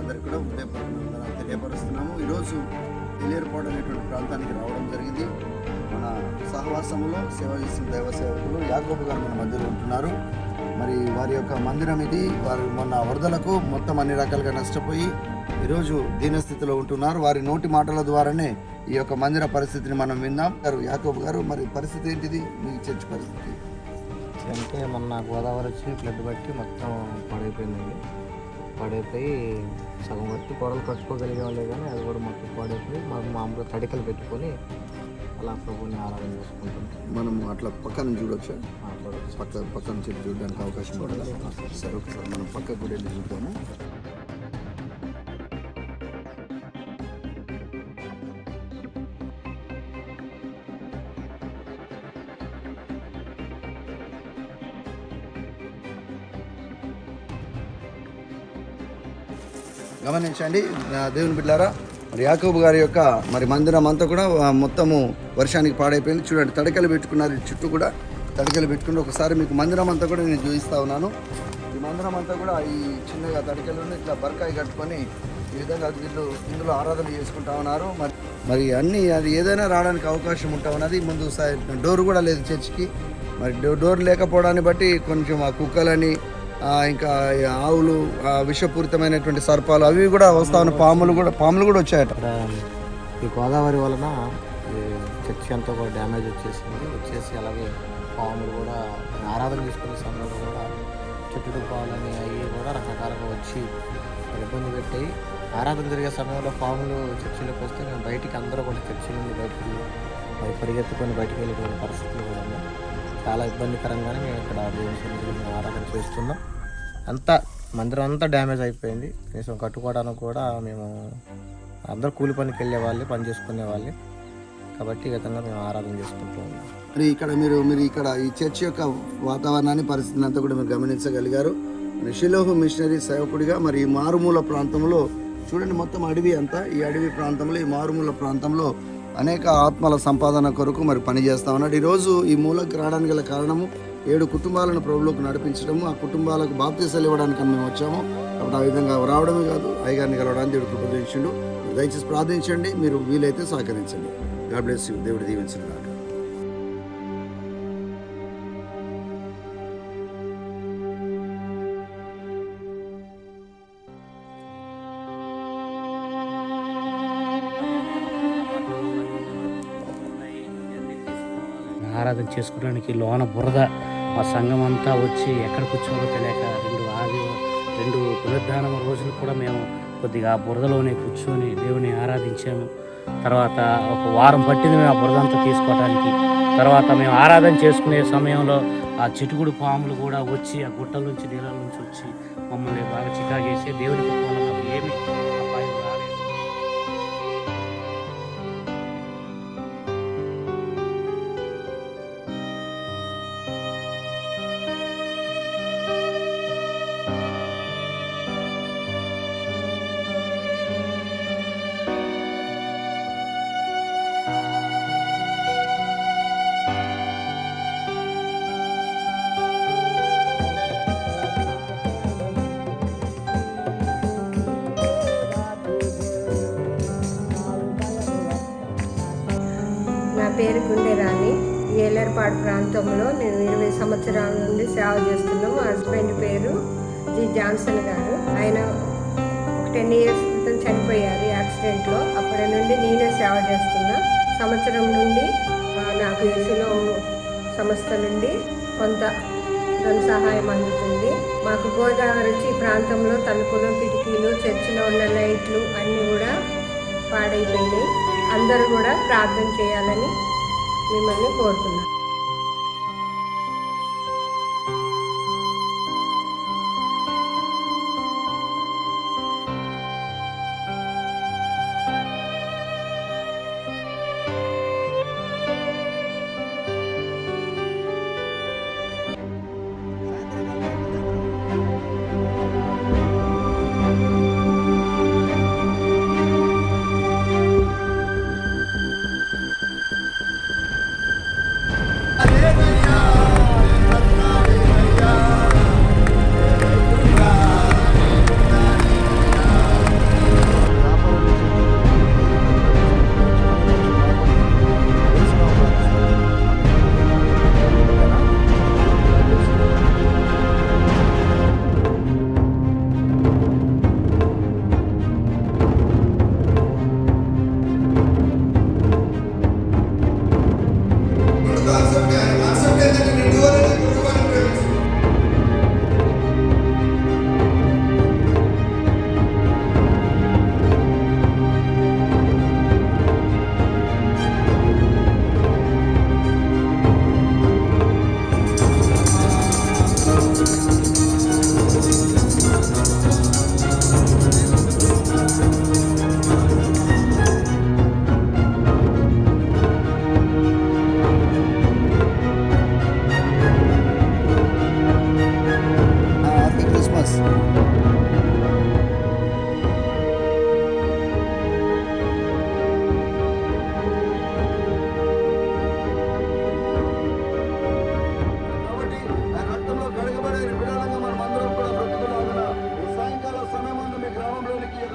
అందరికీ కూడా హృదయపూర్వక తెలియపరుస్తున్నాము. ఈరోజు ఎలియర్పాడు అనేటువంటి ప్రాంతానికి రావడం జరిగింది. మన సహవాసములో సేవ చేస్తున్న దైవ సేవకులు యాకోబు గారు మన మధ్యలో ఉంటున్నారు. మరి వారి యొక్క మందిరం ఇది. వారు మొన్న వరదలకు మొత్తం అన్ని రకాలుగా నష్టపోయి ఈరోజు దీనస్థితిలో ఉంటున్నారు. వారి నోటి మాటల ద్వారానే ఈ యొక్క మందిర పరిస్థితిని మనం విందాం. యాకోబు గారు, మరి పరిస్థితి ఏంటిది మీ చర్చ్ పరిస్థితి? అంటే మొన్న గోదావరి వచ్చి ఫ్లడ్ బట్టి మొత్తం పాడైపోయిందండి. పాడైపోయి సగం బట్టి గోడలు కట్టుకోగలిగేవాళ్ళే, కానీ అది కూడా మొత్తం పాడైపోయి మాకు మామూలుగా తడికలు పెట్టుకొని అలా ప్రభుని ఆరాధన చేసుకుంటాం. మనం అట్లా పక్కన చూడొచ్చా? పక్క నుంచి చూడడానికి అవకాశం ఉంటుంది. సరే, ఒకసారి మనం పక్కకు కూడా వెళ్ళి చూద్దాము. గమనించండి దేవుని బిడ్డలారా, మరి యాకోబు గారి యొక్క మరి మందిరం అంతా కూడా మొత్తము వర్షానికి పాడైపోయింది. చూడండి, తడికలు పెట్టుకున్నారు, చుట్టూ కూడా తడికలు పెట్టుకుని. ఒకసారి మీకు మందిరం అంతా కూడా నేను చూపిస్తా ఉన్నాను. ఈ మందిరం అంతా కూడా ఈ చిన్నగా తడికలు ఇట్లా బరకాయి కట్టుకొని ఈ విధంగా వీళ్ళు ఇందులో ఆరాధన చేసుకుంటా ఉన్నారు. మరి అన్నీ అది ఏదైనా రావడానికి అవకాశం ఉంటా ఉన్నది. ముందు డోర్ కూడా లేదు చర్చికి. మరి డోర్ లేకపోవడాన్ని బట్టి కొంచెం ఆ కుక్కలని ఇంకా ఆవులు, విషపూరితమైనటువంటి సర్పాలు అవి కూడా వస్తా ఉన్న పాములు కూడా వచ్చాయట. ఈ గోదావరి వలన చర్చి అంతా కూడా డ్యామేజ్ వచ్చేసి అలాగే పాములు కూడా ఆరాధన చేసుకునే సమయంలో కూడా చెట్టు పాములని అవి కూడా రకరకాలుగా వచ్చి ఇబ్బంది పెట్టాయి. ఆరాధన జరిగే సమయంలో పాములు చర్చిలోకి వస్తే మేము బయటికి అందరూ కూడా చర్చి నుండి బయటికి పరిగెత్తుకొని బయటికి వెళ్ళిపోయిన పరిస్థితులు కూడా ఉన్నాయి. చాలా ఇబ్బందికరంగానే మేము ఇక్కడ దేవుని ఆరాధన చేస్తున్నాం. అంతా మందిరం అంతా డ్యామేజ్ అయిపోయింది. కనీసం కట్టుకోవడానికి కూడా మేము అందరూ కూలి పనికి వెళ్ళే వాళ్ళే, పని చేసుకునే వాళ్ళే, కాబట్టి ఈ విధంగా మేము ఆరాధన చేసుకుంటూ ఉన్నాం. మరి ఇక్కడ మీరు ఇక్కడ ఈ చర్చ్ యొక్క వాతావరణాన్ని, పరిస్థితిని అంతా కూడా మీరు గమనించగలిగారు. షిలోహ్ మిషనరీ సేవకుడిగా మరి ఈ మారుమూల ప్రాంతంలో చూడండి, మొత్తం అడవి అంతా. ఈ అడవి ప్రాంతంలో, ఈ మారుమూల ప్రాంతంలో అనేక ఆత్మల సంపాదన కొరకు మరి పనిచేస్తా ఉన్నాడు. ఈరోజు ఈ మూలకి రావడానికి గల కారణము 7 కుటుంబాలను ప్రభువులోకి నడిపించడము. ఆ కుటుంబాలకు బాప్తీసాలు ఇవ్వడానికి మేము వచ్చాము. కాబట్టి ఆ విధంగా రావడమే కాదు, అయ్యగారిని కలవడానికి దేవుడు కృప చూపించిండు. దయచేసి ప్రార్థించండి, మీరు వీలైతే సహకరించండి. God bless you. దేవుడు దీవించండి. ఆరాధన చేసుకోవడానికి లోన బురద, మా సంఘం అంతా వచ్చి ఎక్కడ కూర్చోవాలో తెలియక 2 పునరుద్ధానం రోజులు కూడా మేము కొద్దిగా ఆ బురదలోనే కూర్చొని దేవుని ఆరాధించాము. తర్వాత ఒక వారం పట్టింది మేము ఆ బురద అంతా తీసుకోవడానికి. తర్వాత మేము ఆరాధన చేసుకునే సమయంలో ఆ చిటుకుడు పాములు కూడా వచ్చి ఆ గుట్టల నుంచి, నీళ్ళ నుంచి వచ్చి మమ్మల్ని బాగా చికాగేసి దేవునికి ఏమి అపాయం రాలేదు. నా పేరు గుండెరాణి. ఈ ఎలియర్పాడు ప్రాంతంలో నేను 20 సంవత్సరాల నుండి సేవ చేస్తున్నాం. మా హస్బెండ్ పేరు జి జాన్సన్ గారు. ఆయన ఒక 10 years క్రితం చనిపోయారు యాక్సిడెంట్లో. అప్పటి నుండి నేనే సేవ చేస్తున్నా. సంవత్సరం నుండి నాకు షిలో సంస్థ నుండి కొంత ధన సహాయం అందుతుంది. మాకు గోదావరి వచ్చి ఈ ప్రాంతంలో తలుపులు, కిటికీలు, చర్చిలో ఉన్న లైట్లు అన్నీ కూడా పాడైపోయినాయి. అందరూ కూడా ప్రార్థన చేయాలని మిమ్మల్ని కోరుతున్నాను.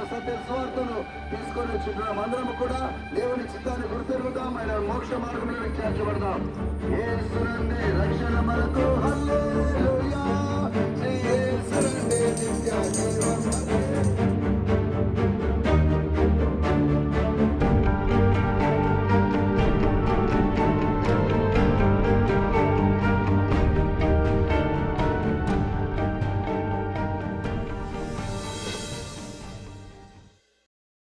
సత్య స్వార్థను తీసుకొని వచ్చిన అందరం కూడా దేవుని చిత్తాన్ని గుర్తెరుగుతాం. ఆయన మోక్ష మార్గంలో చేర్చబడదాం.